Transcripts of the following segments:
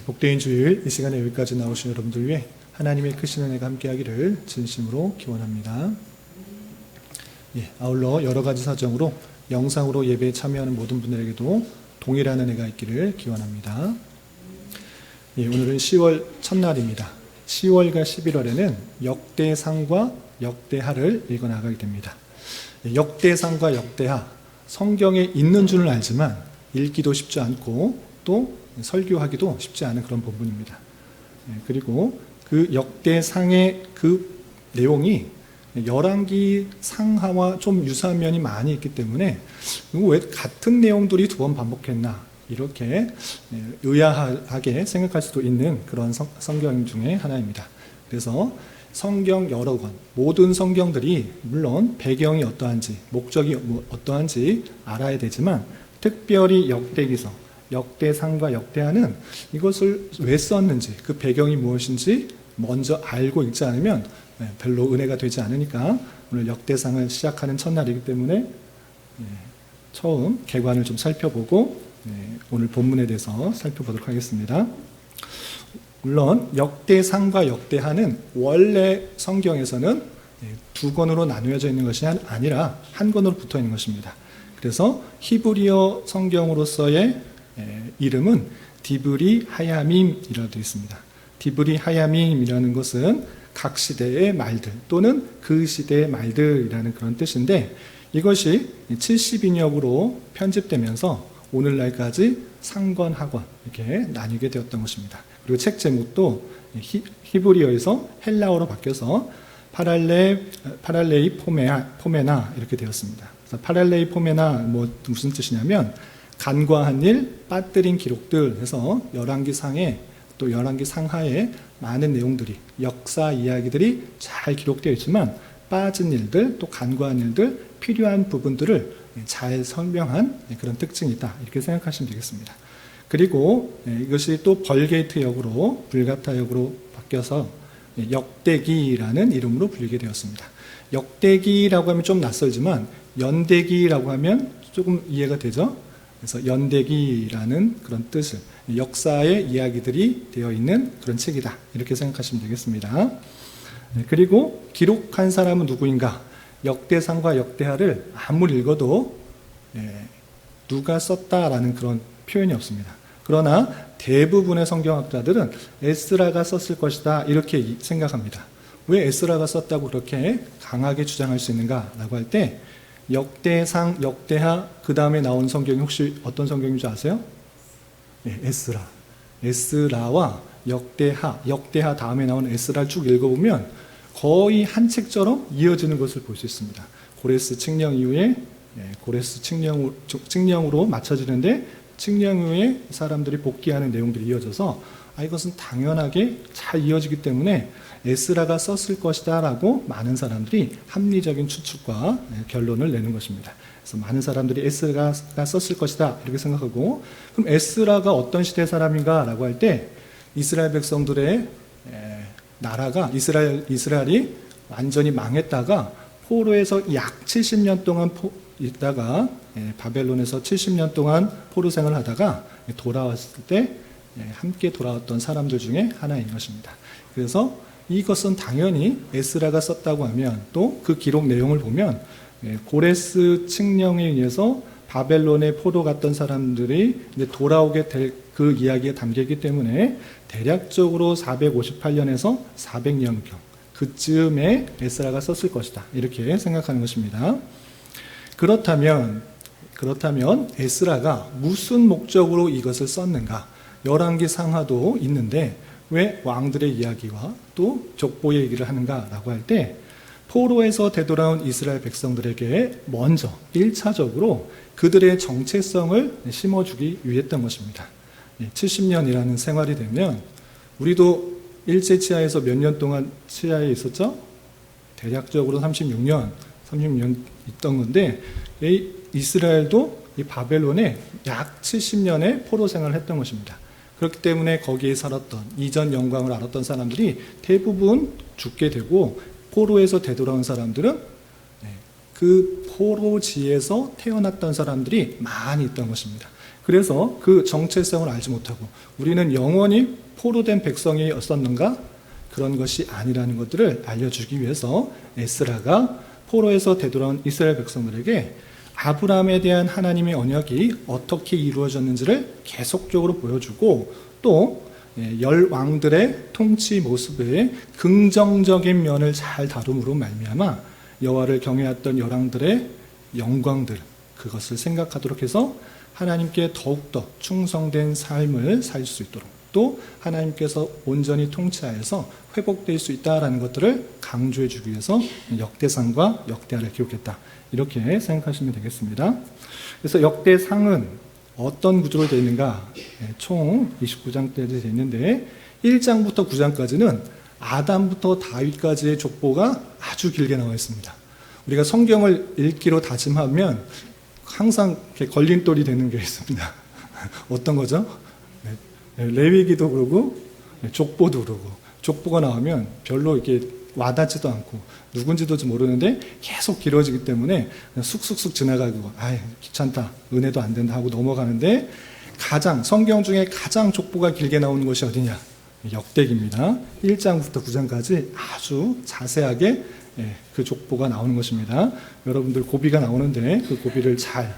복되인 주일 이 시간에 여기까지 나오신 여러분들 위해 하나님의 크신 은혜가 함께하기를 진심으로 기원합니다. 아울러 여러 가지 사정으로 영상으로 예배에 참여하는 모든 분들에게도 동일한 은혜가 있기를 기원합니다. 오늘은 10월 첫날입니다. 10월과 11월에는 역대상과 역대하를 읽어나가게 됩니다. 역대상과 역대하, 성경에 있는 줄은 알지만 읽기도 쉽지 않고 또 설교하기도 쉽지 않은 그런 본문입니다. 그리고 그 역대상의 그 내용이 열왕기 상하와 좀 유사한 면이 많이 있기 때문에 왜 같은 내용들이 두 번 반복했나 이렇게 의아하게 생각할 수도 있는 그런 성경 중에 하나입니다. 그래서 성경 여러 권, 모든 성경들이 물론 배경이 어떠한지, 목적이 어떠한지 알아야 되지만 특별히 역대기서, 역대상과 역대하는 이것을 왜 썼는지, 그 배경이 무엇인지 먼저 알고 읽지 않으면 별로 은혜가 되지 않으니까 오늘 역대상을 시작하는 첫날이기 때문에 처음 개관을 좀 살펴보고 오늘 본문에 대해서 살펴보도록 하겠습니다. 물론 역대상과 역대하는 원래 성경에서는 두 권으로 나누어져 있는 것이 아니라 한 권으로 붙어 있는 것입니다. 그래서 히브리어 성경으로서의 이름은 디브리 하야밈이라고 되어 있습니다. 디브리 하야밈이라는 것은 각 시대의 말들 또는 그 시대의 말들이라는 그런 뜻인데 이것이 70인역으로 편집되면서 오늘날까지 상권, 하권 이렇게 나뉘게 되었던 것입니다. 그리고 책 제목도 히브리어에서 헬라어로 바뀌어서 파랄레이 포메나 이렇게 되었습니다. 그래서 파랄레이 포메나 무슨 뜻이냐면 간과한 일, 빠뜨린 기록들 해서 열왕기 상에 또 열왕기 상하에 많은 내용들이 역사 이야기들이 잘 기록되어 있지만 빠진 일들 또 간과한 일들 필요한 부분들을 잘 설명한 그런 특징이 있다 이렇게 생각하시면 되겠습니다. 그리고 이것이 또 벌게이트 역으로 불가타 역으로 바뀌어서 역대기라는 이름으로 불리게 되었습니다. 역대기라고 하면 좀 낯설지만 연대기라고 하면 조금 이해가 되죠? 그래서 연대기라는 그런 뜻을 역사의 이야기들이 되어 있는 그런 책이다 이렇게 생각하시면 되겠습니다. 그리고 기록한 사람은 누구인가? 역대상과 역대하를 아무리 읽어도 누가 썼다라는 그런 표현이 없습니다. 그러나 대부분의 성경학자들은 에스라가 썼을 것이다 이렇게 생각합니다. 왜 에스라가 썼다고 그렇게 강하게 주장할 수 있는가라고 할 때 역대상, 역대하 그 다음에 나온 성경이 혹시 어떤 성경인 줄 아세요? 에스라. 에스라와 역대하 다음에 나온 에스라를 쭉 읽어보면 거의 한 책처럼 이어지는 것을 볼 수 있습니다. 고레스 칙령 이후에 고레스 칙령으로 맞춰지는데 칙령 이후에 사람들이 복귀하는 내용들이 이어져서 이것은 당연하게 잘 이어지기 때문에 에스라가 썼을 것이다 라고 많은 사람들이 합리적인 추측과 결론을 내는 것입니다. 그래서 많은 사람들이 에스라가 썼을 것이다 이렇게 생각하고 그럼 에스라가 어떤 시대 사람인가 라고 할 때 이스라엘 백성들의 나라가 이스라엘이 완전히 망했다가 포로에서 약 70년 동안 있다가 바벨론에서 70년 동안 포로 생활을 하다가 돌아왔을 때 함께 돌아왔던 사람들 중에 하나인 것입니다. 그래서 이것은 당연히 에스라가 썼다고 하면 또 그 기록 내용을 보면 고레스 칙령에 의해서 바벨론에 포로 갔던 사람들이 이제 돌아오게 될 그 이야기가 담겨있기 때문에 대략적으로 458년에서 400년경 그쯤에 에스라가 썼을 것이다 이렇게 생각하는 것입니다. 그렇다면 에스라가 무슨 목적으로 이것을 썼는가? 열왕기 상하도 있는데 왜 왕들의 이야기와 또 족보의 얘기를 하는가라고 할 때 포로에서 되돌아온 이스라엘 백성들에게 먼저 1차적으로 그들의 정체성을 심어주기 위했던 것입니다. 70년이라는 생활이 되면 우리도 일제 치하에서 몇 년 동안 치하에 있었죠? 대략적으로 36년 있던 건데 이스라엘도 이 바벨론에 약 70년의 포로 생활을 했던 것입니다. 그렇기 때문에 거기에 살았던 이전 영광을 알았던 사람들이 대부분 죽게 되고 포로에서 되돌아온 사람들은 그 포로지에서 태어났던 사람들이 많이 있던 것입니다. 그래서 그 정체성을 알지 못하고 우리는 영원히 포로된 백성이었었는가? 그런 것이 아니라는 것들을 알려주기 위해서 에스라가 포로에서 되돌아온 이스라엘 백성들에게 아브라함에 대한 하나님의 언약이 어떻게 이루어졌는지를 계속적으로 보여주고 또 열 왕들의 통치 모습의 긍정적인 면을 잘 다룸으로 말미암아 여호와를 경외했던 열왕들의 영광들 그것을 생각하도록 해서 하나님께 더욱더 충성된 삶을 살 수 있도록 또 하나님께서 온전히 통치하여서 회복될 수 있다라는 것들을 강조해 주기 위해서 역대상과 역대하를 기록했다. 이렇게 생각하시면 되겠습니다. 그래서 역대상은 어떤 구조로 되어 있는가? 총 29장까지 되어 있는데 1장부터 9장까지는 아담부터 다윗까지의 족보가 아주 길게 나와 있습니다. 우리가 성경을 읽기로 다짐하면 항상 걸림돌이 되는 게 있습니다. 어떤 거죠? 레위기도 그러고 족보도 그러고 족보가 나오면 별로 이렇게 와닿지도 않고 누군지도 모르는데 계속 길어지기 때문에 그냥 쑥쑥쑥 지나가고 귀찮다 은혜도 안 된다 하고 넘어가는데 성경 중에 가장 족보가 길게 나오는 것이 어디냐? 역대기입니다. 1장부터 9장까지 아주 자세하게 그 족보가 나오는 것입니다. 여러분들 고비가 나오는데 그 고비를 잘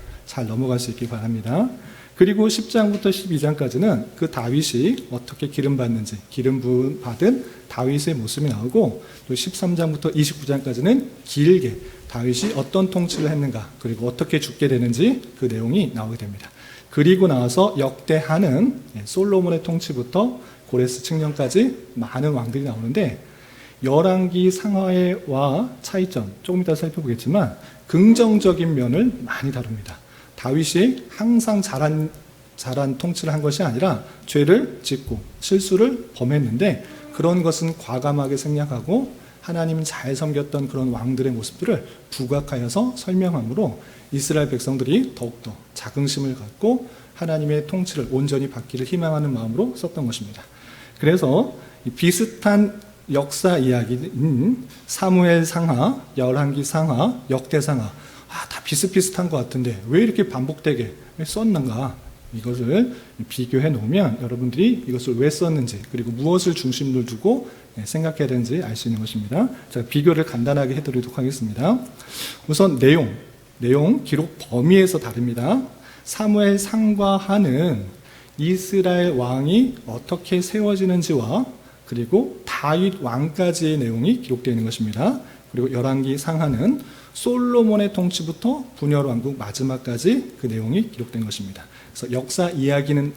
넘어갈 수 있기 바랍니다. 그리고 10장부터 12장까지는 그 다윗이 어떻게 기름 받는지, 기름 부음 받은 다윗의 모습이 나오고 또 13장부터 29장까지는 길게 다윗이 어떤 통치를 했는가, 그리고 어떻게 죽게 되는지 그 내용이 나오게 됩니다. 그리고 나와서 역대하는 솔로몬의 통치부터 고레스 칙령까지 많은 왕들이 나오는데 열왕기 상하와 차이점 조금 이따 살펴보겠지만 긍정적인 면을 많이 다룹니다. 다윗이 항상 잘한 통치를 한 것이 아니라 죄를 짓고 실수를 범했는데 그런 것은 과감하게 생략하고 하나님 잘 섬겼던 그런 왕들의 모습들을 부각하여서 설명함으로 이스라엘 백성들이 더욱더 자긍심을 갖고 하나님의 통치를 온전히 받기를 희망하는 마음으로 썼던 것입니다. 그래서 비슷한 역사 이야기인 사무엘 상하, 열왕기 상하, 역대 상하 다 비슷비슷한 것 같은데 왜 이렇게 반복되게 썼는가? 이것을 비교해 놓으면 여러분들이 이것을 왜 썼는지 그리고 무엇을 중심으로 두고 생각해야 되는지 알 수 있는 것입니다. 제가 비교를 간단하게 해드리도록 하겠습니다. 우선 내용 기록 범위에서 다릅니다. 사무엘 상과 하는 이스라엘 왕이 어떻게 세워지는지와 그리고 다윗 왕까지의 내용이 기록되어 있는 것입니다. 그리고 열왕기 상하는 솔로몬의 통치부터 분열 왕국 마지막까지 그 내용이 기록된 것입니다. 그래서 역사 이야기는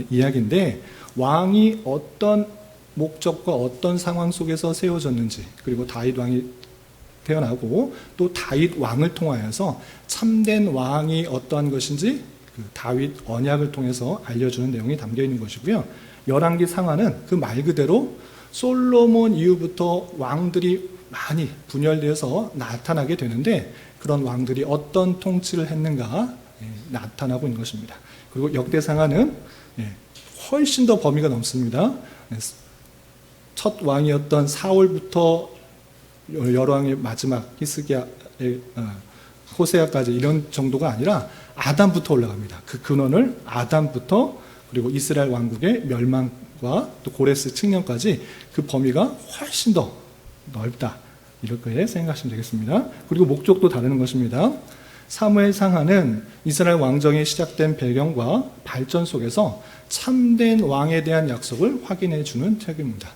이야기인데 왕이 어떤 목적과 어떤 상황 속에서 세워졌는지 그리고 다윗 왕이 태어나고 또 다윗 왕을 통하여서 참된 왕이 어떠한 것인지 그 다윗 언약을 통해서 알려주는 내용이 담겨 있는 것이고요. 열왕기 상하는 그 말 그대로 솔로몬 이후부터 왕들이 많이 분열되어서 나타나게 되는데 그런 왕들이 어떤 통치를 했는가 나타나고 있는 것입니다. 그리고 역대상하는 훨씬 더 범위가 넘습니다. 첫 왕이었던 사울부터 열왕의 마지막 히스기야, 호세아까지 이런 정도가 아니라 아담부터 올라갑니다. 그 근원을 아담부터 그리고 이스라엘 왕국의 멸망과 또 고레스 칙령까지 그 범위가 훨씬 더 넓다. 이렇게 생각하시면 되겠습니다. 그리고 목적도 다르는 것입니다. 사무엘 상하는 이스라엘 왕정이 시작된 배경과 발전 속에서 참된 왕에 대한 약속을 확인해 주는 책입니다.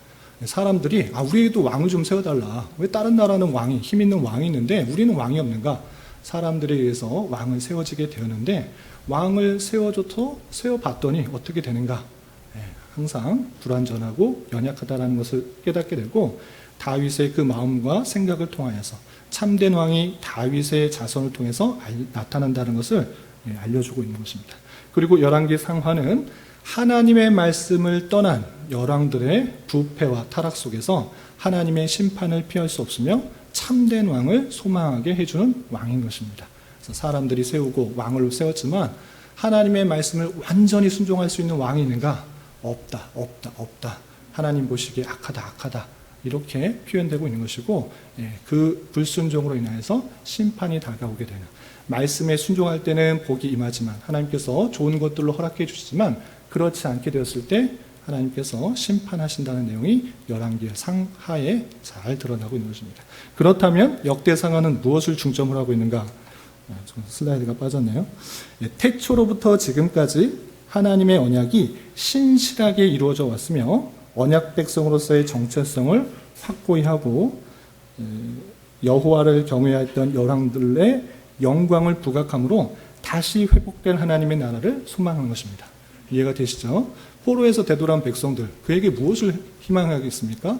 사람들이 우리도 왕을 좀 세워달라. 왜 다른 나라는 왕이 힘 있는 왕이 있는데 우리는 왕이 없는가? 사람들에 의해서 왕을 세워지게 되었는데 왕을 세워봤더니 어떻게 되는가? 항상 불완전하고 연약하다는 것을 깨닫게 되고 다윗의 그 마음과 생각을 통하여서 참된 왕이 다윗의 자손을 통해서 나타난다는 것을 알려주고 있는 것입니다. 그리고 열왕기 상하는 하나님의 말씀을 떠난 열왕들의 부패와 타락 속에서 하나님의 심판을 피할 수 없으며 참된 왕을 소망하게 해주는 왕인 것입니다. 그래서 사람들이 세우고 왕을 세웠지만 하나님의 말씀을 완전히 순종할 수 있는 왕이 있는가? 없다. 하나님 보시기에 악하다. 이렇게 표현되고 있는 것이고, 그 불순종으로 인해서 심판이 다가오게 되는, 말씀에 순종할 때는 복이 임하지만 하나님께서 좋은 것들로 허락해 주시지만 그렇지 않게 되었을 때 하나님께서 심판하신다는 내용이 열왕기 상하에 잘 드러나고 있는 것입니다. 그렇다면 역대상하는 무엇을 중점으로 하고 있는가? 슬라이드가 빠졌네요. 태초로부터 지금까지 하나님의 언약이 신실하게 이루어져 왔으며 언약 백성으로서의 정체성을 확고히 하고 여호와를 경외했던 열왕들의 영광을 부각함으로 다시 회복된 하나님의 나라를 소망하는 것입니다. 이해가 되시죠? 포로에서 되돌아온 백성들, 그에게 무엇을 희망하겠습니까?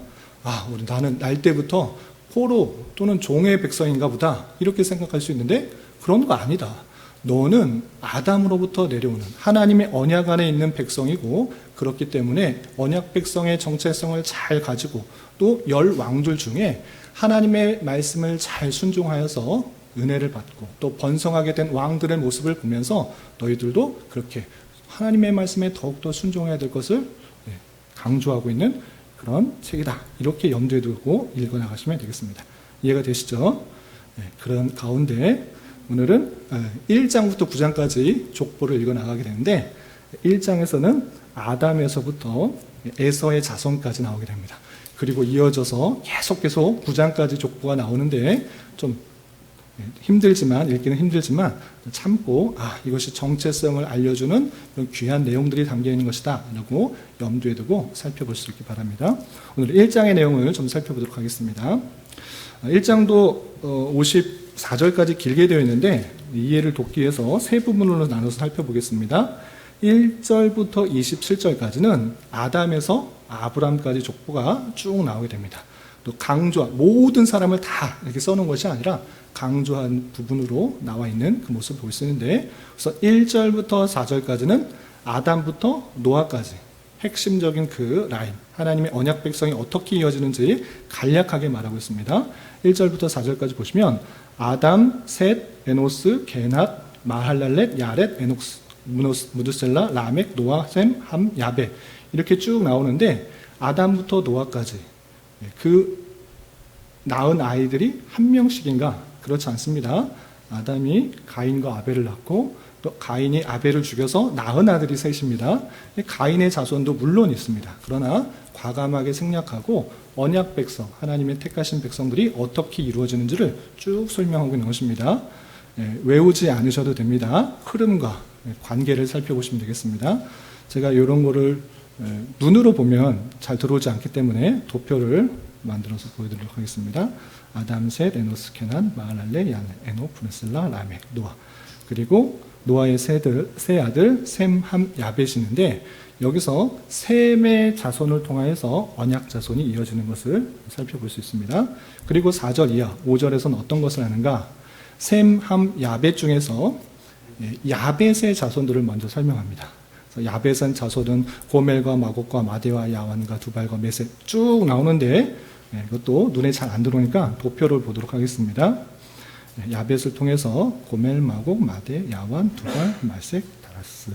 나는 날 때부터 포로 또는 종의 백성인가 보다 이렇게 생각할 수 있는데 그런 거 아니다. 너는 아담으로부터 내려오는 하나님의 언약 안에 있는 백성이고, 그렇기 때문에 언약 백성의 정체성을 잘 가지고 또 10왕들 중에 하나님의 말씀을 잘 순종하여서 은혜를 받고 또 번성하게 된 왕들의 모습을 보면서 너희들도 그렇게 하나님의 말씀에 더욱더 순종해야 될 것을 강조하고 있는 그런 책이다. 이렇게 염두에 두고 읽어나가시면 되겠습니다. 이해가 되시죠? 그런 가운데 오늘은 1장부터 9장까지 족보를 읽어나가게 되는데, 1장에서는 아담에서부터 에서의 자손까지 나오게 됩니다. 그리고 이어져서 계속 9장까지 족보가 나오는데 좀 힘들지만, 읽기는 힘들지만 참고 이것이 정체성을 알려주는 그런 귀한 내용들이 담겨있는 것이다 라고 염두에 두고 살펴볼 수 있기 바랍니다. 오늘 1장의 내용을 좀 살펴보도록 하겠습니다. 1장도 54절까지 길게 되어 있는데 이해를 돕기 위해서 세 부분으로 나눠서 살펴보겠습니다. 1절부터 27절까지는 아담에서 아브람까지 족보가 쭉 나오게 됩니다. 또 모든 사람을 다 이렇게 써놓은 것이 아니라 강조한 부분으로 나와 있는 그 모습을 볼 수 있는데, 그래서 1절부터 4절까지는 아담부터 노아까지 핵심적인 그 라인, 하나님의 언약 백성이 어떻게 이어지는지 간략하게 말하고 있습니다. 1절부터 4절까지 보시면 아담, 셋, 에노스, 게낫, 마할랄렛, 야렛, 에녹스, 무드셀라, 라멕, 노아, 셈, 함, 야베 이렇게 쭉 나오는데, 아담부터 노아까지 그 낳은 아이들이 한 명씩인가? 그렇지 않습니다. 아담이 가인과 아벨을 낳고 또 가인이 아벨을 죽여서 낳은 아들이 셋입니다. 가인의 자손도 물론 있습니다. 그러나 과감하게 생략하고 언약 백성, 하나님의 택하신 백성들이 어떻게 이루어지는지를 쭉 설명하고 있는 것입니다. 외우지 않으셔도 됩니다. 흐름과 관계를 살펴보시면 되겠습니다. 제가 이런 거를 눈으로 보면 잘 들어오지 않기 때문에 도표를 만들어서 보여드리도록 하겠습니다. 아담, 셋, 에노스, 케난, 마할랄레, 야네, 에녹, 브네셀라, 라멕, 노아. 그리고 노아의 세 아들 셈, 함, 야벳이는데 여기서 셈의 자손을 통하여서 언약 자손이 이어지는 것을 살펴볼 수 있습니다. 그리고 4절 이하 5절에서는 어떤 것을 하는가? 셈, 함, 야벳 중에서 야벳의 자손들을 먼저 설명합니다. 야벳은 자손은 고멜과 마곡과 마대와 야완과 두발과 메셋 쭉 나오는데 이것도 눈에 잘 안 들어오니까 도표를 보도록 하겠습니다. 야벳을 통해서 고멜, 마곡, 마대, 야완, 두발, 말색, 다라스.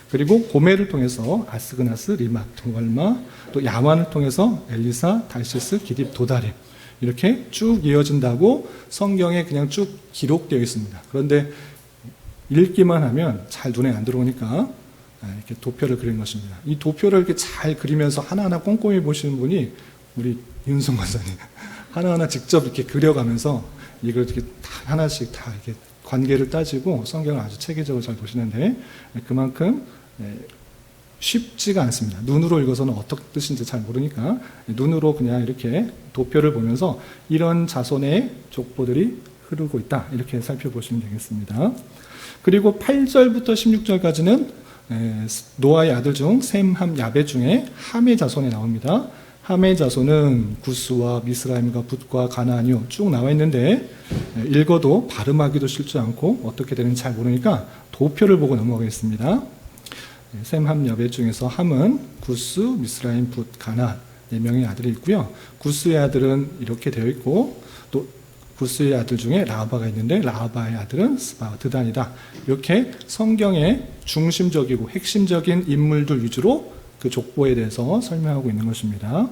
그리고 고멜을 통해서 아스그나스, 리맛, 두발마, 또 야완을 통해서 엘리사, 달시스, 기딥, 도다림. 이렇게 쭉 이어진다고 성경에 그냥 쭉 기록되어 있습니다. 그런데 읽기만 하면 잘 눈에 안 들어오니까 이렇게 도표를 그린 것입니다. 이 도표를 이렇게 잘 그리면서 하나하나 꼼꼼히 보시는 분이 우리 윤성 권사님. 하나하나 직접 이렇게 그려가면서 이걸 이렇게 하나씩 다 이렇게 관계를 따지고 성경을 아주 체계적으로 잘 보시는데 그만큼 쉽지가 않습니다. 눈으로 읽어서는 어떤 뜻인지 잘 모르니까 눈으로 그냥 이렇게 도표를 보면서 이런 자손의 족보들이 흐르고 있다. 이렇게 살펴보시면 되겠습니다. 그리고 8절부터 16절까지는 노아의 아들 중 셈, 함, 야벳 중에 함의 자손이 나옵니다. 함의 자손은 구스와 미스라임과 붓과 가나안이요 쭉 나와 있는데 읽어도 발음하기도 쉽지 않고 어떻게 되는지 잘 모르니까 도표를 보고 넘어가겠습니다. 셈, 함, 야벳 중에서 함은 구스, 미스라임, 붓, 가나안 4명의 아들이 있고요. 구스의 아들은 이렇게 되어 있고 또 구스의 아들 중에 라하바가 있는데 라하바의 아들은 스바, 드단이다. 이렇게 성경의 중심적이고 핵심적인 인물들 위주로 그 족보에 대해서 설명하고 있는 것입니다.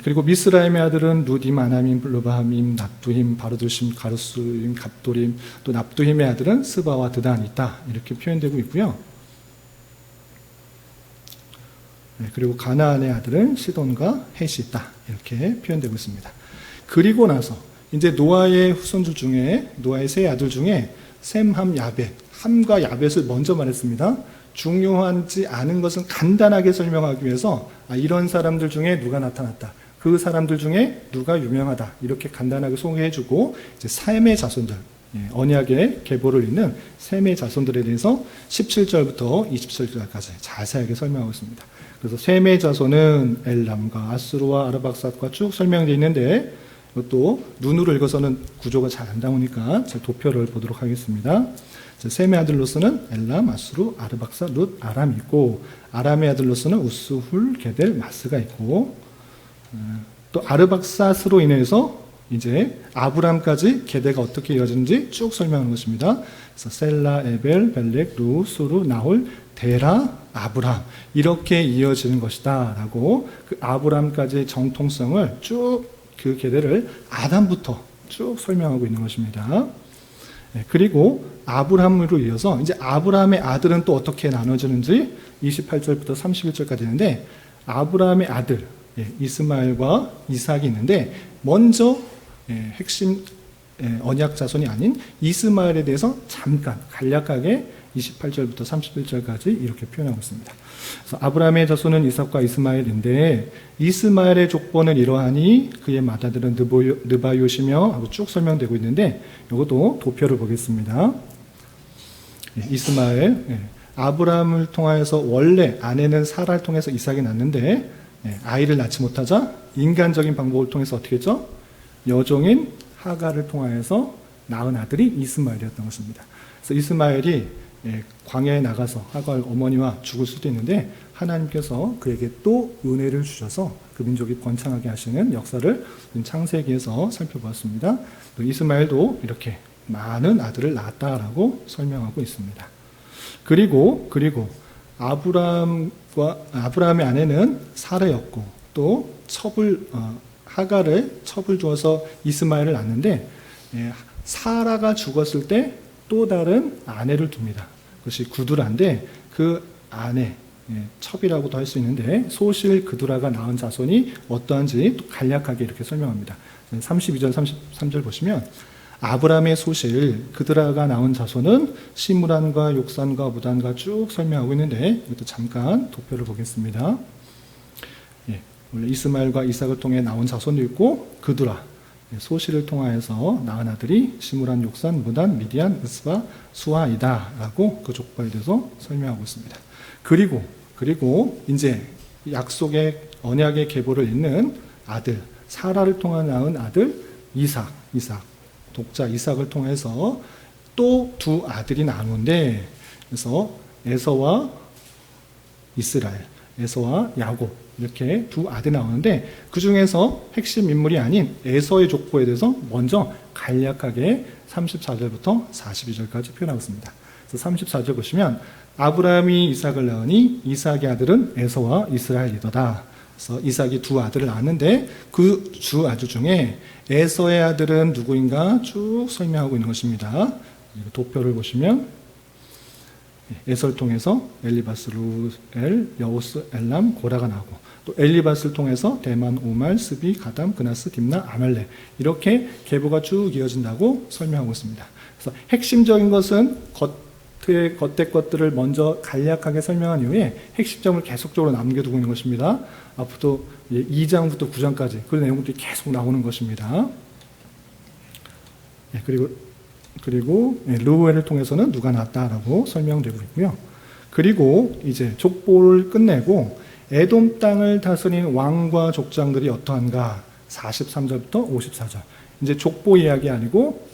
그리고 미스라임의 아들은 누딤, 아남임, 르바함임, 납두힘, 바르두심, 가르수임, 갑도림, 또 납두힘의 아들은 스바와 드단이 있다. 이렇게 표현되고 있고요. 그리고 가나안의 아들은 시돈과 헷이 있다. 이렇게 표현되고 있습니다. 그리고 나서 이제 노아의 후손들 중에, 노아의 세 아들 중에 셈, 함, 야벳, 함과 야벳을 먼저 말했습니다. 중요하지 않은 것은 간단하게 설명하기 위해서 이런 사람들 중에 누가 나타났다, 그 사람들 중에 누가 유명하다, 이렇게 간단하게 소개해주고 이제 셈의 자손들, 언약의 계보를 잇는 셈의 자손들에 대해서 17절부터 27절까지 자세하게 설명하고 있습니다. 그래서 셈의 자손은 엘람과 아수르와 아르박삿과 쭉 설명되어 있는데, 이것도 눈으로 읽어서는 구조가 잘 안 나오니까 제 도표를 보도록 하겠습니다. 셈의 아들로서는 엘람, 아수르, 아르박사, 룻, 아람이 있고, 아람의 아들로서는 우스, 훌, 게델, 마스가 있고, 또 아르박사스로 인해서 이제 아브람까지 계대가 어떻게 이어지는지 쭉 설명하는 것입니다. 그래서 셀라, 에벨, 벨렉, 루, 수루, 나홀, 데라, 아브람, 이렇게 이어지는 것이다 라고 그 아브람까지의 정통성을 쭉, 그 계대를 아담부터 쭉 설명하고 있는 것입니다. 그리고 아브람으로 이어서 이제 아브람의 아들은 또 어떻게 나눠지는지 28절부터 31절까지 있는데, 아브람의 아들 이스마엘과 이삭이 있는데, 먼저 핵심 언약 자손이 아닌 이스마엘에 대해서 잠깐 간략하게 28절부터 31절까지 이렇게 표현하고 있습니다. 그래서 아브라함의 자손은 이삭과 이스마엘인데, 이스마엘의 족보는 이러하니 그의 맏아들은 느바요시며 하고 쭉 설명되고 있는데, 이것도 도표를 보겠습니다. 이스마엘, 아브라함을 통하여서 원래 아내는 사라를 통해서 이삭이 낳는데, 아이를 낳지 못하자 인간적인 방법을 통해서 어떻게 했죠? 여종인 하가를 통하여서 낳은 아들이 이스마엘이었던 것입니다. 그래서 이스마엘이 광야에 나가서 하갈 어머니와 죽을 수도 있는데, 하나님께서 그에게 또 은혜를 주셔서 그 민족이 번창하게 하시는 역사를 창세기에서 살펴보았습니다. 또 이스마엘도 이렇게 많은 아들을 낳았다라고 설명하고 있습니다. 그리고 아브라함의 아내는 사라였고, 또 하갈을 첩을 주어서 이스마엘을 낳는데, 사라가 죽었을 때 또 다른 아내를 둡니다. 그것이 구두라인데, 그 아내, 첩이라고도 할 수 있는데, 소실 그두라가 낳은 자손이 어떠한지 또 간략하게 이렇게 설명합니다. 32절 33절 보시면, 아브람의 소실 그드라가 낳은 자손은 시므란과 욕산과 무단과 쭉 설명하고 있는데, 이것도 잠깐 도표를 보겠습니다. 원래 이스마엘과 이삭을 통해 나온 자손도 있고, 그드라 소실을 통하여서 낳은 아들이 시므란, 욕산, 무단, 미디안, 으스바, 수아이다 라고 그 족보에 대해서 설명하고 있습니다. 그리고 이제 약속의 언약의 계보를 잇는 아들, 사라를 통해 낳은 아들 이삭, 독자 이삭을 통해서 또 두 아들이 나오는데, 그래서 에서와 이스라엘, 에서와 야곱, 이렇게 두 아들이 나오는데, 그 중에서 핵심 인물이 아닌 에서의 족보에 대해서 먼저 간략하게 34절부터 42절까지 표현하고 있습니다. 그래서 34절 보시면, 아브라함이 이삭을 낳으니 이삭의 아들은 에서와 이스라엘이더라. 그래서 이삭이 두 아들을 낳았는데, 그 두 아들 중에 에서의 아들은 누구인가 쭉 설명하고 있는 것입니다. 도표를 보시면, 에서를 통해서 엘리바스, 루엘, 여우스, 엘람, 고라가 나오고, 또 엘리바스를 통해서 대만, 오말, 스비, 가담, 그나스, 딥나, 아말렉, 이렇게 계보가 쭉 이어진다고 설명하고 있습니다. 그래서 핵심적인 것은 겉에 것들을 먼저 간략하게 설명한 이후에 핵심점을 계속적으로 남겨두고 있는 것입니다. 앞으로 2장부터 9장까지 그 내용들이 계속 나오는 것입니다. 그리고 르우엘을 통해서는 누가 낳았다라고 설명되고 있고요. 그리고 이제 족보를 끝내고 에돔 땅을 다스린 왕과 족장들이 어떠한가 43절부터 54절. 이제 족보 이야기 아니고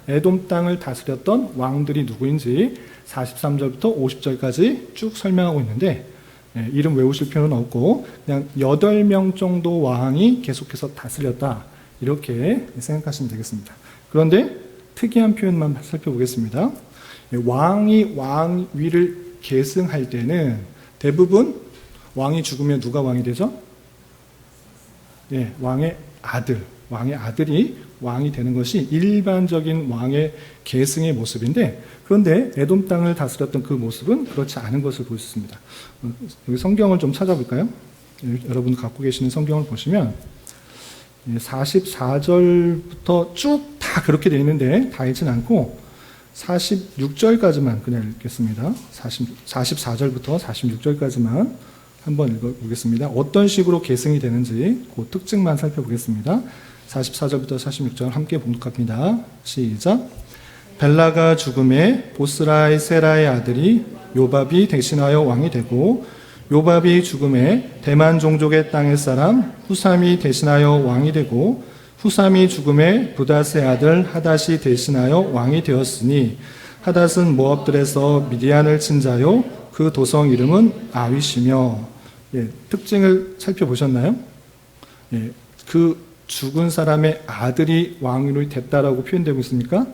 에돔 땅을 다스렸던 왕들이 누구인지 43절부터 50절까지 쭉 설명하고 있는데, 이름 외우실 필요는 없고 그냥 8명 정도 왕이 계속해서 다스렸다, 이렇게 생각하시면 되겠습니다. 그런데 특이한 표현만 살펴보겠습니다. 왕이 왕 위를 계승할 때는 대부분 왕이 죽으면 누가 왕이 되죠? 예, 왕의 아들이 왕이 되는 것이 일반적인 왕의 계승의 모습인데, 그런데 에돔 땅을 다스렸던 그 모습은 그렇지 않은 것을 볼 수 있습니다. 여기 성경을 좀 찾아볼까요? 여러분 갖고 계시는 성경을 보시면 44절부터 쭉 다 그렇게 되어 있는데 다 읽지는 않고 46절까지만 그냥 읽겠습니다. 44절부터 46절까지만 한번 읽어보겠습니다. 어떤 식으로 계승이 되는지 그 특징만 살펴보겠습니다. 44절부터 46절 함께 봉독합니다. 시작. 벨라가 죽음에 보스라의 세라의 아들이 요밥이 대신하여 왕이 되고, 요밥이 죽음에 대만 종족의 땅의 사람 후삼이 대신하여 왕이 되고, 후삼이 죽음에 부닷의 아들 하닷이 대신하여 왕이 되었으니, 하닷은 모압들에서 미디안을 친 자요 그 도성 이름은 아윗이며. 예, 특징을 살펴보셨나요? 예, 그 죽은 사람의 아들이 왕이 됐다라고 표현되고 있습니까?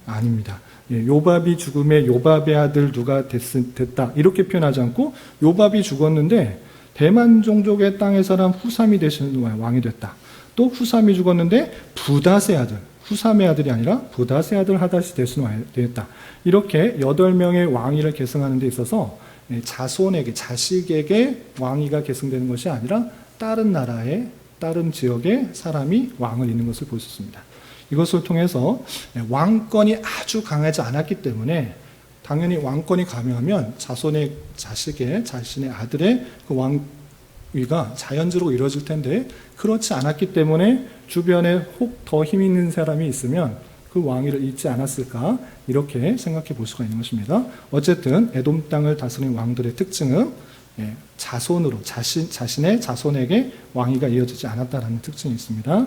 아닙니다. 예, 요밥이 죽음에 요밥의 아들 누가 됐다 이렇게 표현하지 않고, 요밥이 죽었는데 대만 종족의 땅의 사람 후삼이 대신 왕이 됐다. 또 후삼이 죽었는데 부닷의 아들, 후삼의 아들이 아니라 부닷의 아들 하닷이 대신 왕이 됐다. 이렇게 8명의 왕위를 계승하는 데 있어서 자손에게, 자식에게 왕위가 계승되는 것이 아니라 다른 나라의, 다른 지역의 사람이 왕을 잇는 것을 볼 수 있습니다. 이것을 통해서 왕권이 아주 강하지 않았기 때문에, 당연히 왕권이 강하면 자손의 자식의, 자신의 아들의 그 왕위가 자연적으로 이루어질 텐데, 그렇지 않았기 때문에 주변에 혹 더 힘 있는 사람이 있으면 그 왕위를 잇지 않았을까, 이렇게 생각해 볼 수가 있는 것입니다. 어쨌든 에돔 땅을 다스린 왕들의 특징은 자손으로, 자신의 자손에게 왕위가 이어지지 않았다는 특징이 있습니다.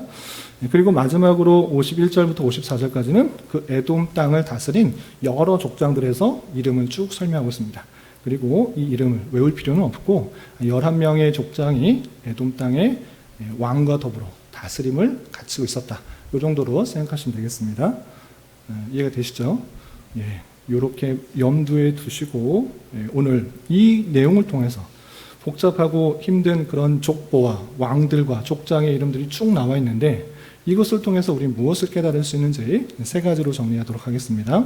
그리고 마지막으로 51절부터 54절까지는 그 에돔 땅을 다스린 여러 족장들에서 이름을 쭉 설명하고 있습니다. 그리고 이 이름을 외울 필요는 없고 11명의 족장이 에돔 땅의 왕과 더불어 다스림을 갖추고 있었다. 이 정도로 생각하시면 되겠습니다. 이해가 되시죠? 예, 이렇게 염두에 두시고 오늘 이 내용을 통해서 복잡하고 힘든 그런 족보와 왕들과 족장의 이름들이 쭉 나와 있는데, 이것을 통해서 우리 무엇을 깨달을 수 있는지 3가지로 정리하도록 하겠습니다.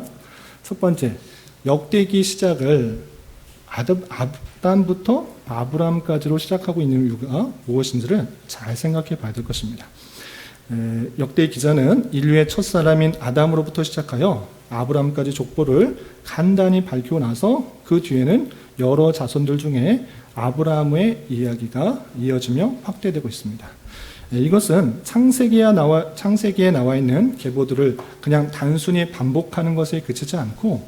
첫 번째, 역대기 시작을 아담부터 아브라함까지로 시작하고 있는 이유가 무엇인지를 잘 생각해 봐야 될 것입니다. 역대 기자는 인류의 첫사람인 아담으로부터 시작하여 아브라함까지 족보를 간단히 밝히고 나서 그 뒤에는 여러 자손들 중에 아브라함의 이야기가 이어지며 확대되고 있습니다. 이것은 창세기에 나와 있는 계보들을 그냥 단순히 반복하는 것에 그치지 않고,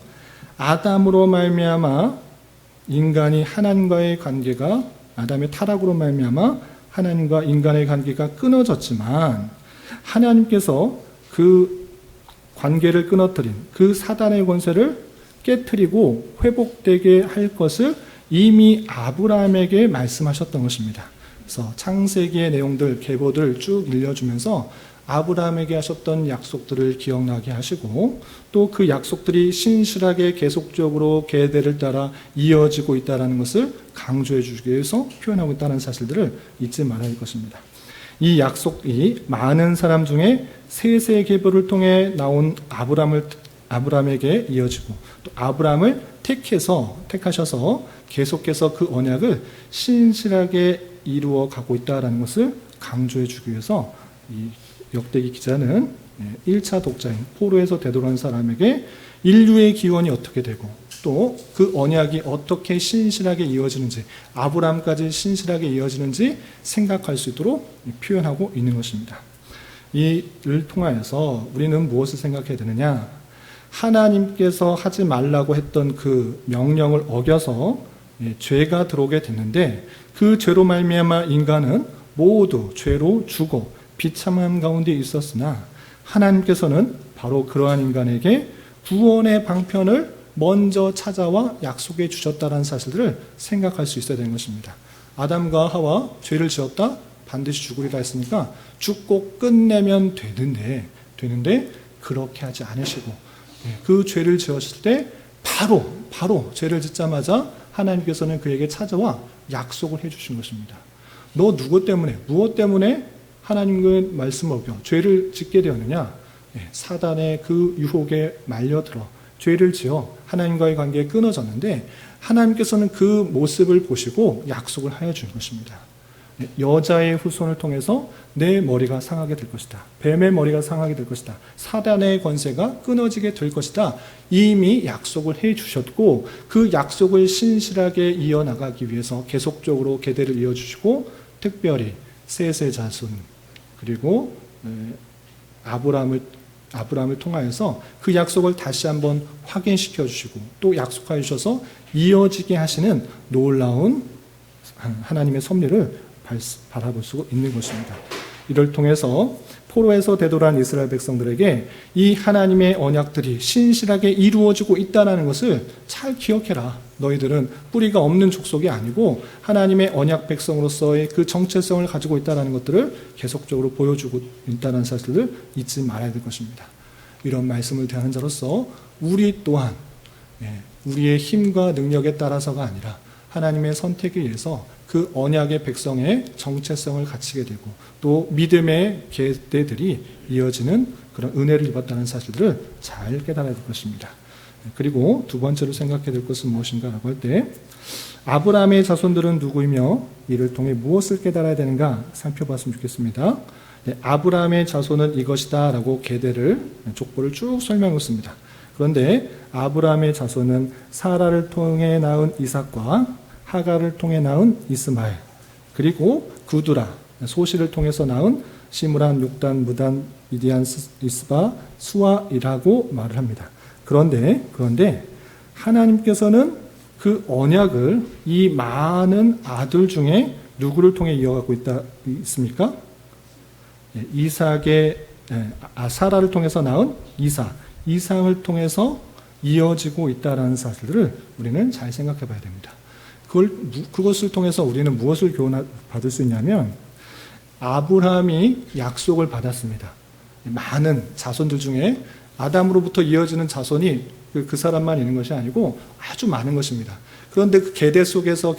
아담으로 말미암아 인간이 하나님과의 관계가, 아담의 타락으로 말미암아 하나님과 인간의 관계가 끊어졌지만, 하나님께서 그 관계를 끊어뜨린 그 사단의 권세를 깨트리고 회복되게 할 것을 이미 아브라함에게 말씀하셨던 것입니다. 그래서 창세기의 내용들, 계보들 쭉 일려주면서 아브라함에게 하셨던 약속들을 기억나게 하시고, 또 그 약속들이 신실하게 계속적으로 계대를 따라 이어지고 있다는 것을 강조해 주기 위해서 표현하고 있다는 사실들을 잊지 말아야 할 것입니다. 이 약속이 많은 사람 중에 셋의 계보를 통해 나온 아브라함에게 이어지고, 또 아브라함을 택하셔서 계속해서 그 언약을 신실하게 이루어 가고 있다는 것을 강조해 주기 위해서 이 역대기 기자는 1차 독자인 포로에서 되돌아온 사람에게 인류의 기원이 어떻게 되고, 또 그 언약이 어떻게 신실하게 이어지는지, 아브라함까지 신실하게 이어지는지 생각할 수 있도록 표현하고 있는 것입니다. 이를 통하여서 우리는 무엇을 생각해야 되느냐? 하나님께서 하지 말라고 했던 그 명령을 어겨서 죄가 들어오게 됐는데, 그 죄로 말미암아 인간은 모두 죄로 죽어 비참한 가운데 있었으나, 하나님께서는 바로 그러한 인간에게 구원의 방편을 먼저 찾아와 약속해 주셨다는 사실들을 생각할 수 있어야 되는 것입니다. 아담과 하와 죄를 지었다, 반드시 죽으리라 했으니까 죽고 끝내면 되는데 그렇게 하지 않으시고, 그 죄를 지었을 때 바로 죄를 짓자마자 하나님께서는 그에게 찾아와 약속을 해주신 것입니다. 너 누구 때문에, 무엇 때문에 하나님과의 말씀 어겨 죄를 짓게 되었느냐? 사단의 그 유혹에 말려들어 죄를 지어 하나님과의 관계가 끊어졌는데 하나님께서는 그 모습을 보시고 약속을 하여 준 것입니다. 여자의 후손을 통해서 내 머리가 상하게 될 것이다. 뱀의 머리가 상하게 될 것이다. 사단의 권세가 끊어지게 될 것이다. 이미 약속을 해 주셨고 그 약속을 신실하게 이어나가기 위해서 계속적으로 계대를 이어주시고 특별히 셋의 자손 그리고 아브라함을 통하여서 그 약속을 다시 한번 확인시켜 주시고 또 약속하여 주셔서 이어지게 하시는 놀라운 하나님의 섭리를 바라볼 수 있는 것입니다. 이를 통해서 포로에서 되돌아온 이스라엘 백성들에게 이 하나님의 언약들이 신실하게 이루어지고 있다는 것을 잘 기억해라. 너희들은 뿌리가 없는 족속이 아니고 하나님의 언약 백성으로서의 그 정체성을 가지고 있다는 것들을 계속적으로 보여주고 있다는 사실을 잊지 말아야 될 것입니다. 이런 말씀을 대하는 자로서 우리 또한 우리의 힘과 능력에 따라서가 아니라 하나님의 선택에 의해서 그 언약의 백성의 정체성을 갖추게 되고 또 믿음의 계대들이 이어지는 그런 은혜를 입었다는 사실들을 잘 깨달아야 될 것입니다. 그리고 두 번째로 생각해야 될 것은 무엇인가라고 할 때 아브라함의 자손들은 누구이며 이를 통해 무엇을 깨달아야 되는가 살펴봤으면 좋겠습니다. 아브라함의 자손은 이것이다 라고 계대를 족보를 쭉 설명했습니다. 그런데 아브라함의 자손은 사라를 통해 낳은 이삭과 하갈을 통해 낳은 이스마엘 그리고 구두라 소시를 통해서 낳은 시므란, 욕단, 무단, 미디안, 이스바, 수아이라고 말을 합니다. 그런데 하나님께서는 그 언약을 이 많은 아들 중에 누구를 통해 이어가고 있습니까? 사라를 통해서 낳은 이삭을 통해서 이어지고 있다는 사실들을 우리는 잘 생각해 봐야 됩니다. 그것을 통해서 우리는 무엇을 교훈받을 수 있냐면 아브라함이 약속을 받았습니다. 많은 자손들 중에 아담으로부터 이어지는 자손이 그 사람만 있는 것이 아니고 아주 많은 것입니다. 그런데 그 계대 속에서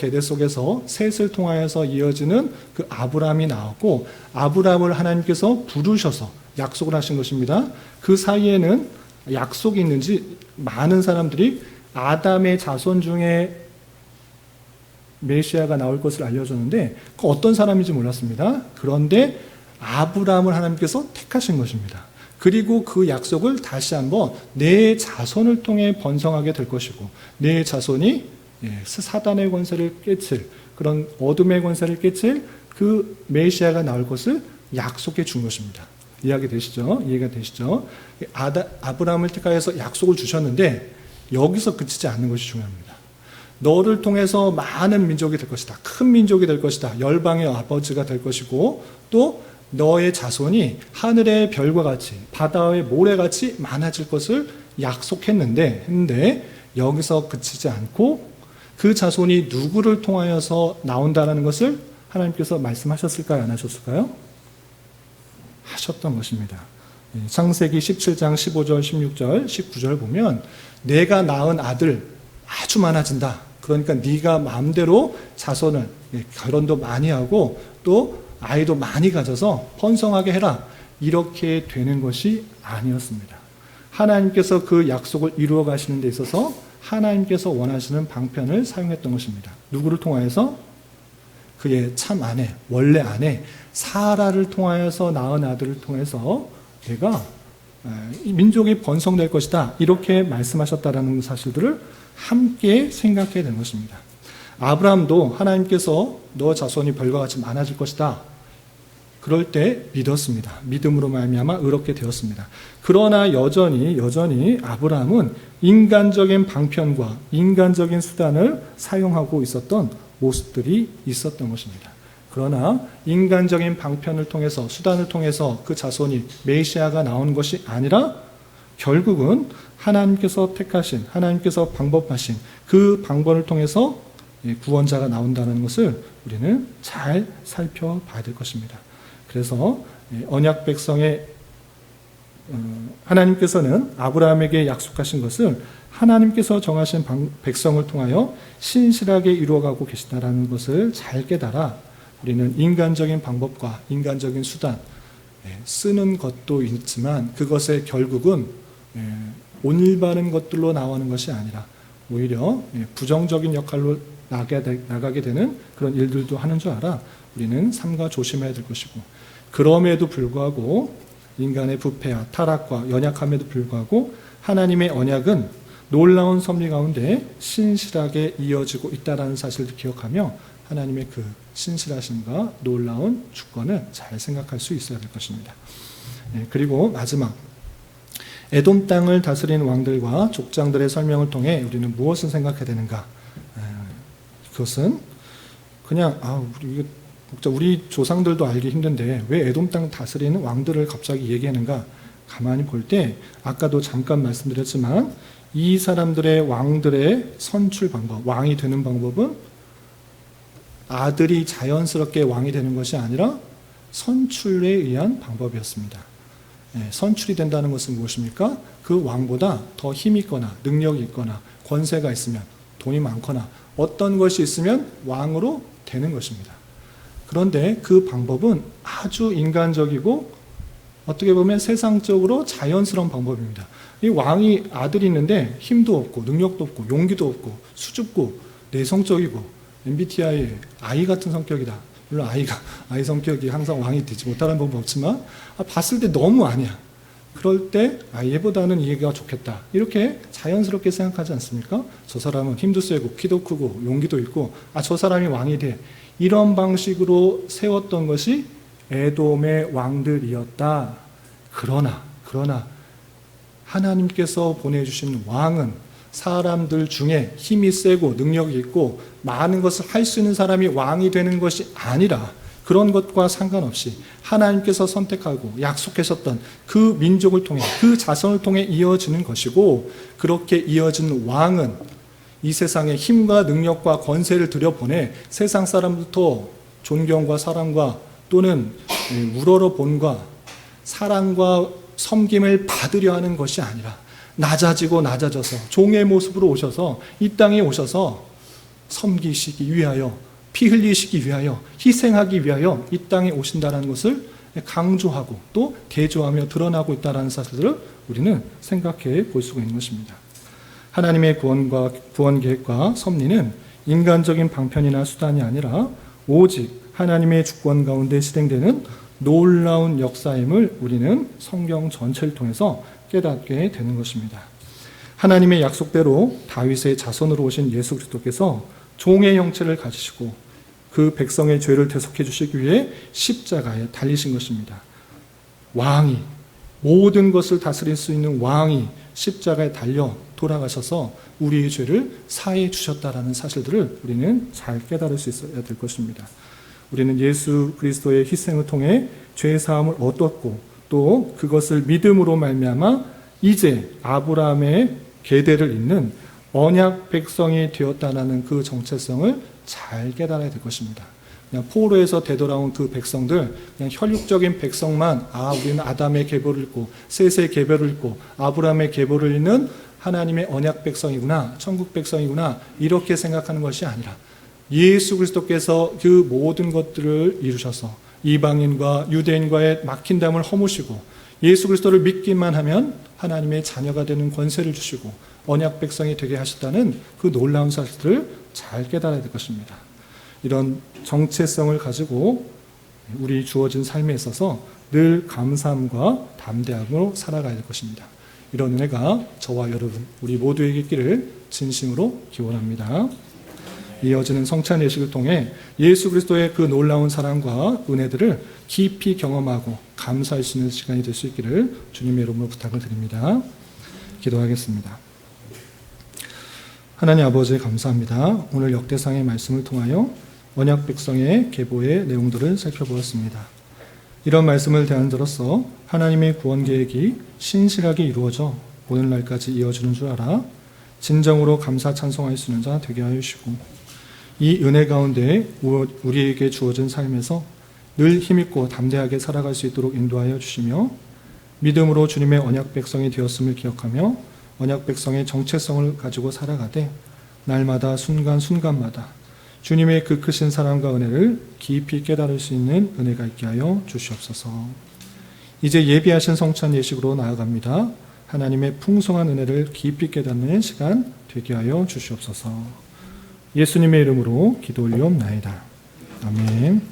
셋을 통하여서 이어지는 그 아브라함이 나왔고 아브라함을 하나님께서 부르셔서 약속을 하신 것입니다. 그 사이에는 약속이 있는지 많은 사람들이 아담의 자손 중에 메시아가 나올 것을 알려줬는데 그 어떤 사람인지 몰랐습니다. 그런데 아브라함을 하나님께서 택하신 것입니다. 그리고 그 약속을 다시 한번 내 자손을 통해 번성하게 될 것이고 내 자손이 사단의 권세를 깨칠 그런 어둠의 권세를 깨칠 그 메시아가 나올 것을 약속해 준 것입니다. 이해가 되시죠? 아브라함을 택하여서 약속을 주셨는데 여기서 그치지 않는 것이 중요합니다. 너를 통해서 많은 민족이 될 것이다. 큰 민족이 될 것이다. 열방의 아버지가 될 것이고 또 너의 자손이 하늘의 별과 같이 바다의 모래같이 많아질 것을 약속했는데 여기서 그치지 않고 그 자손이 누구를 통하여서 나온다는 것을 하나님께서 말씀하셨을까요? 안 하셨을까요? 하셨던 것입니다. 창세기 17장 15절, 16절, 19절 보면 내가 낳은 아들 아주 많아진다. 그러니까 네가 마음대로 자손을 결혼도 많이 하고 또 아이도 많이 가져서 번성하게 해라. 이렇게 되는 것이 아니었습니다. 하나님께서 그 약속을 이루어 가시는 데 있어서 하나님께서 원하시는 방편을 사용했던 것입니다. 누구를 통하여서? 그의 참 아내, 원래 아내 사라를 통하여서 낳은 아들을 통해서 내가 민족이 번성될 것이다. 이렇게 말씀하셨다라는 사실들을 함께 생각해야 되는 것입니다. 아브라함도 하나님께서 너 자손이 별과 같이 많아질 것이다. 그럴 때 믿었습니다. 믿음으로 말미암아 의롭게 되었습니다. 그러나 여전히 아브라함은 인간적인 방편과 인간적인 수단을 사용하고 있었던 모습들이 있었던 것입니다. 그러나 인간적인 방편을 통해서 수단을 통해서 그 자손이 메시아가 나오는 것이 아니라 결국은 하나님께서 택하신 하나님께서 방법하신 그 방법을 통해서 구원자가 나온다는 것을 우리는 잘 살펴봐야 될 것입니다. 그래서 언약 백성의 하나님께서는 아브라함에게 약속하신 것을 하나님께서 정하신 백성을 통하여 신실하게 이루어가고 계시다라는 것을 잘 깨달아 우리는 인간적인 방법과 인간적인 수단 쓰는 것도 있지만 그것의 결국은 올바른 것들로 나오는 것이 아니라 오히려 부정적인 역할로 나가게 되는 그런 일들도 하는 줄 알아 우리는 삼가 조심해야 될 것이고, 그럼에도 불구하고 인간의 부패와 타락과 연약함에도 불구하고 하나님의 언약은 놀라운 섭리 가운데 신실하게 이어지고 있다는 사실을 기억하며 하나님의 그 신실하심과 놀라운 주권을 잘 생각할 수 있어야 될 것입니다. 그리고 마지막, 에돔 땅을 다스리는 왕들과 족장들의 설명을 통해 우리는 무엇을 생각해야 되는가? 그것은 그냥 우리 조상들도 알기 힘든데 왜 에돔 땅 다스리는 왕들을 갑자기 얘기하는가? 가만히 볼 때 아까도 잠깐 말씀드렸지만 이 사람들의 왕들의 선출 방법, 왕이 되는 방법은 아들이 자연스럽게 왕이 되는 것이 아니라 선출에 의한 방법이었습니다. 선출이 된다는 것은 무엇입니까? 그 왕보다 더 힘이 있거나 능력이 있거나 권세가 있으면, 돈이 많거나 어떤 것이 있으면 왕으로 되는 것입니다. 그런데 그 방법은 아주 인간적이고 어떻게 보면 세상적으로 자연스러운 방법입니다. 이 왕이 아들이 있는데 힘도 없고 능력도 없고 용기도 없고 수줍고 내성적이고 MBTI의 I 같은 성격이다. 물론 I 성격이 항상 왕이 되지 못하는 법은 없지만 봤을 때 너무 아니야. 그럴 때 얘보다는 얘가 좋겠다. 이렇게 자연스럽게 생각하지 않습니까? 저 사람은 힘도 세고 키도 크고 용기도 있고 저 사람이 왕이 돼. 이런 방식으로 세웠던 것이 에돔의 왕들이었다. 그러나 하나님께서 보내주신 왕은 사람들 중에 힘이 세고 능력이 있고 많은 것을 할 수 있는 사람이 왕이 되는 것이 아니라 그런 것과 상관없이 하나님께서 선택하고 약속하셨던 그 민족을 통해 그 자손을 통해 이어지는 것이고, 그렇게 이어진 왕은 이 세상에 힘과 능력과 권세를 들여보내 세상 사람부터 존경과 사랑과 또는 우러러 본과 사랑과 섬김을 받으려 하는 것이 아니라 낮아지고 낮아져서 종의 모습으로 오셔서 이 땅에 오셔서 섬기시기 위하여, 피 흘리시기 위하여, 희생하기 위하여 이 땅에 오신다는 것을 강조하고 또 대조하며 드러나고 있다는 사실을 우리는 생각해 볼 수가 있는 것입니다. 하나님의 구원 계획과 섭리는 인간적인 방편이나 수단이 아니라 오직 하나님의 주권 가운데 실행되는 놀라운 역사임을 우리는 성경 전체를 통해서 깨닫게 되는 것입니다. 하나님의 약속대로 다윗의 자손으로 오신 예수 그리스도께서 종의 형체를 가지시고 그 백성의 죄를 대속해 주시기 위해 십자가에 달리신 것입니다. 왕이, 모든 것을 다스릴 수 있는 왕이 십자가에 달려 돌아가셔서 우리의 죄를 사해 주셨다라는 사실들을 우리는 잘 깨달을 수 있어야 될 것입니다. 우리는 예수 그리스도의 희생을 통해 죄 사함을 얻었고 또 그것을 믿음으로 말미암아 이제 아브라함의 계대를 잇는 언약 백성이 되었다는 그 정체성을 잘 깨달아야 될 것입니다. 그냥 포로에서 되돌아온 그 백성들, 그냥 혈육적인 백성만 우리는 아담의 계보를 잇고 셋의 계보를 잇고 아브라함의 계보를 잇는 하나님의 언약 백성이구나, 천국 백성이구나 이렇게 생각하는 것이 아니라 예수 그리스도께서 그 모든 것들을 이루셔서 이방인과 유대인과의 막힌 담을 허무시고 예수 그리스도를 믿기만 하면 하나님의 자녀가 되는 권세를 주시고 언약 백성이 되게 하셨다는 그 놀라운 사실을 잘 깨달아야 될 것입니다. 이런 정체성을 가지고 우리 주어진 삶에 있어서 늘 감사함과 담대함으로 살아가야 될 것입니다. 이런 은혜가 저와 여러분 우리 모두에게 있기를 진심으로 기원합니다. 이어지는 성찬 예식을 통해 예수 그리스도의 그 놀라운 사랑과 은혜들을 깊이 경험하고 감사할 수 있는 시간이 될 수 있기를 주님의 이름으로 부탁을 드립니다. 기도하겠습니다. 하나님 아버지 감사합니다. 오늘 역대상의 말씀을 통하여 언약 백성의 계보의 내용들을 살펴보았습니다. 이런 말씀을 대안들어서 하나님의 구원 계획이 신실하게 이루어져 오늘날까지 이어지는 줄 알아 진정으로 감사 찬송할 수 있는 자 되게 하여 주시고, 이 은혜 가운데 우리에게 주어진 삶에서 늘 힘있고 담대하게 살아갈 수 있도록 인도하여 주시며, 믿음으로 주님의 언약 백성이 되었음을 기억하며 언약 백성의 정체성을 가지고 살아가되 날마다 순간순간마다 주님의 그 크신 사랑과 은혜를 깊이 깨달을 수 있는 은혜가 있게 하여 주시옵소서. 이제 예비하신 성찬 예식으로 나아갑니다. 하나님의 풍성한 은혜를 깊이 깨닫는 시간 되게 하여 주시옵소서. 예수님의 이름으로 기도 올리옵나이다. 아멘.